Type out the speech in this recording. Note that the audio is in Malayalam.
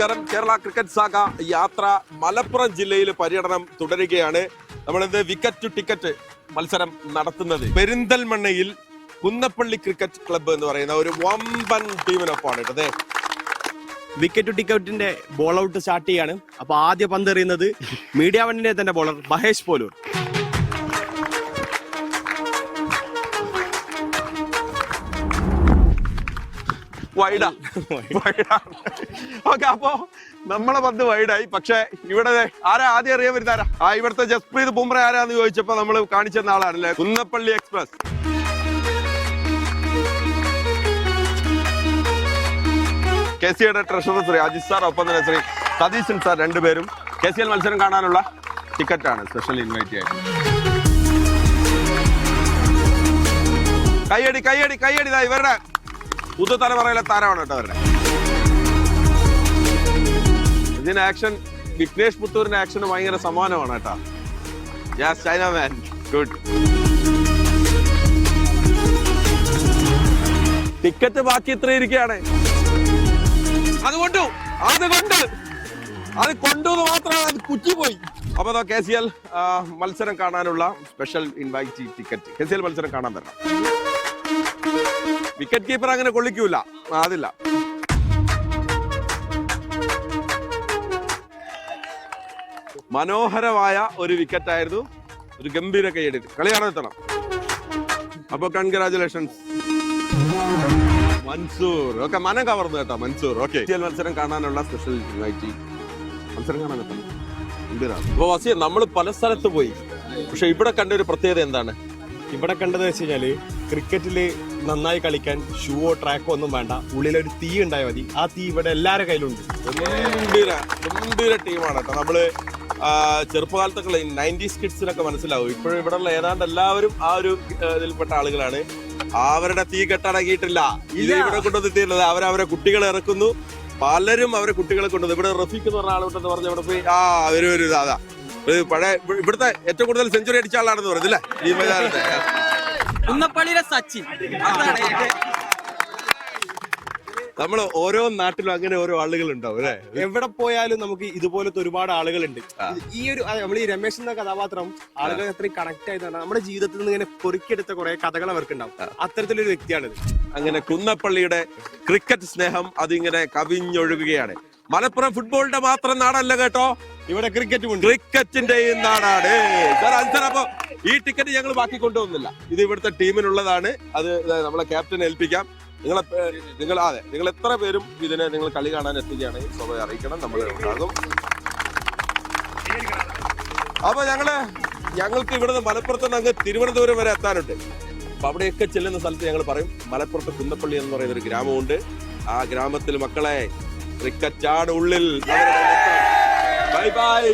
നമസ്കാരം. കേരള ക്രിക്കറ്റ് സാഗ യാത്ര മലപ്പുറം ജില്ലയിൽ പര്യടനം തുടരുകയാണ്. നമ്മളിന്ന് വിക്കറ്റ് ടു ടിക്കറ്റ് മത്സരം നടത്തുന്നത് പെരിന്തൽമണ്ണയിൽ കുന്നപ്പള്ളി ക്രിക്കറ്റ് ക്ലബ്ബ് എന്ന് പറയുന്ന ഒരു വമ്പൻ ടീമിനൊപ്പമാണ് കേട്ടത്. വിക്കറ്റ് ടു ടിക്കറ്റിന്റെ ബോൾ ഔട്ട് സ്റ്റാർട്ട് ചെയ്യാണ്. അപ്പൊ ആദ്യ പന്ത് എറിയുന്നത് മീഡിയ വണ്ണിന്റെ തന്നെ ബോളർ മഹേഷ് പോലൂർ. ഓക്കെ, അപ്പോ നമ്മളെ പന്ത് വൈഡായി. പക്ഷെ ഇവിടെ ആരാ ആദ്യം അറിയാൻ വരുന്നാരാ? ഇവിടുത്തെ ജസ്പ്രീത് ബുംറ ആരാന്ന് ചോദിച്ചപ്പോ നമ്മൾ കാണിച്ചെന്ന ആളാണല്ലേ, കുന്നപ്പള്ളി എക്സ്പ്രസ്. കെ സി യുടെ ട്രഷറർ ശ്രീ അജിത് സാർ, ഒപ്പം തന്നെ ശ്രീ സതീശൻ സാർ, രണ്ടുപേരും കെ സി എൽ മത്സരം കാണാനുള്ള ടിക്കറ്റാണ് സ്പെഷ്യൽ ഇൻവൈറ്റ് ആയിട്ട്. കയ്യടി കയ്യടി കയ്യടി. ഇവരുടെ പുതുതലമുറയിലെ താരമാണ് കേട്ടോ അവരുടെ. ഇതിന് ആക്ഷൻ വിഘ്നേഷ് പുത്തൂരിന്റെ ആക്ഷന് ഭയങ്കര സമാനമാണ് കേട്ടോ. യെസ്, ചൈന മാൻ, ഗുഡ്. ടിക്കറ്റ് ബാക്കി ഇത്ര ഇരിക്കുകയാണ്. അത് കൊണ്ടു മാത്രമാണ്, അത് കുറ്റിപ്പോയി. അപ്പൊ കെ സി എൽ മത്സരം കാണാനുള്ള special invite ticket. K C L മത്സരം കാണാൻ വരണം. വിക്കറ്റ് കീപ്പർ അങ്ങനെ കൊള്ളിക്കൂല, അതില്ല. മനോഹരമായ ഒരു വിക്കറ്റ് ആയിരുന്നു. ഒരു ഗംഭീര കൈയടി. കളി കാണാൻ. അപ്പൊ കൺഗ്രാചുലേഷൻസ് മൻസൂർ. ഓക്കെ, മനം കവർന്നു കേട്ടോ മൻസൂർ. ഓക്കെ, മത്സരം കാണാനുള്ള സ്പെഷ്യൽ ഇൻവൈറ്റ്. മത്സരം കാണാൻ എത്തണം. അപ്പൊ വസിയ, നമ്മൾ പല സ്ഥലത്ത് പോയി, പക്ഷെ ഇവിടെ കണ്ട ഒരു പ്രത്യേകത എന്താണ്? ഇവിടെ കണ്ടത് വെച്ച് കഴിഞ്ഞാല് ക്രിക്കറ്റില് നന്നായി കളിക്കാൻ ഷൂവോ ട്രാക്കോ ഒന്നും വേണ്ട, ഉള്ളിലൊരു തീ ഉണ്ടായാൽ മതി. ആ തീ ഇവിടെ എല്ലാവരുടെ കയ്യിലുണ്ട്. ഗംഭീര ടീമാണ് കേട്ടോ. നമ്മള് ചെറുപ്പകാലത്തൊക്കെ 90s കിഡ്സിനൊക്കെ മനസ്സിലാവും. ഇപ്പോഴും ഇവിടെയുള്ള ഏതാണ്ട് എല്ലാവരും ആ ഒരു ഇതിൽപ്പെട്ട ആളുകളാണ്. അവരുടെ തീ കെട്ടടങ്ങിയിട്ടില്ല. ഇത് ഇവിടെ കൊണ്ടുവന്നിട്ടില്ല. അവരവരെ കുട്ടികളെ ഇറക്കുന്നു. പലരും അവരെ കുട്ടികളെ കൊണ്ടുവന്നു. ഇവിടെ റഫീഖ് എന്ന് പറഞ്ഞ ആളുണ്ടെന്ന് പറഞ്ഞ ഇവിടെ പോയി ഒരു അതാ പഴയ ഇവിടുത്തെ ഏറ്റവും കൂടുതൽ സെഞ്ചുറി അടിച്ച ആളാണെന്ന് പറഞ്ഞില്ലേ ഈ മൈതാനത്തെ. കുന്നപ്പള്ളിയിലെ സച്ചിൻ. നമ്മള് ഓരോ നാട്ടിലും അങ്ങനെ ഓരോ ആളുകൾ ഉണ്ടാവും അല്ലെ. എവിടെ പോയാലും നമുക്ക് ഇതുപോലത്തെ ഒരുപാട് ആളുകളുണ്ട്. ഈ ഒരു നമ്മൾ ഈ രമേശ് എന്ന കഥാപാത്രം ആളുകൾ അത്രയും കണക്ട് ആയതാണ്. നമ്മുടെ ജീവിതത്തിൽ നിന്ന് ഇങ്ങനെ പൊറുക്കിയെടുത്ത കുറെ കഥകൾ അവർക്കുണ്ടാവും. അത്തരത്തിലൊരു വ്യക്തിയാണിത്. അങ്ങനെ കുന്നപ്പള്ളിയുടെ ക്രിക്കറ്റ് സ്നേഹം അതിങ്ങനെ കവിഞ്ഞൊഴുകുകയാണ്. മലപ്പുറം ഫുട്ബോളിന്റെ മാത്രം നാടല്ല കേട്ടോ, ഇവിടെ ക്രിക്കറ്റിന്റെയും നാടാണ്. അപ്പൊ ഈ ടിക്കറ്റ് ഞങ്ങൾ ബാക്കി കൊണ്ടുപോകുന്നില്ല. ഇത് ഇവിടുത്തെ ടീമിനുള്ളതാണ്. അത് നമ്മളെ ക്യാപ്റ്റനെ ഏൽപ്പിക്കാം. നിങ്ങൾ എത്ര പേരും ഇതിനെ നിങ്ങൾ കളി കാണാൻ എത്തുകയാണെങ്കിൽ സ്വയം അറിയിക്കണം, നമ്മൾ ഉണ്ടാകും. അപ്പൊ ഞങ്ങൾക്ക് ഇവിടുന്ന് മലപ്പുറത്ത് നിന്ന് അങ്ങ് തിരുവനന്തപുരം വരെ എത്താനുണ്ട്. അപ്പൊ അവിടെയൊക്കെ ചെല്ലുന്ന സ്ഥലത്ത് ഞങ്ങൾ പറയും മലപ്പുറത്ത് കുന്നപ്പള്ളി എന്ന് പറയുന്ന ഒരു ഗ്രാമമുണ്ട്. ആ ഗ്രാമത്തിൽ മക്കളെ ക്രിക്കറ്റാണ് ഉള്ളിൽ. Bye bye.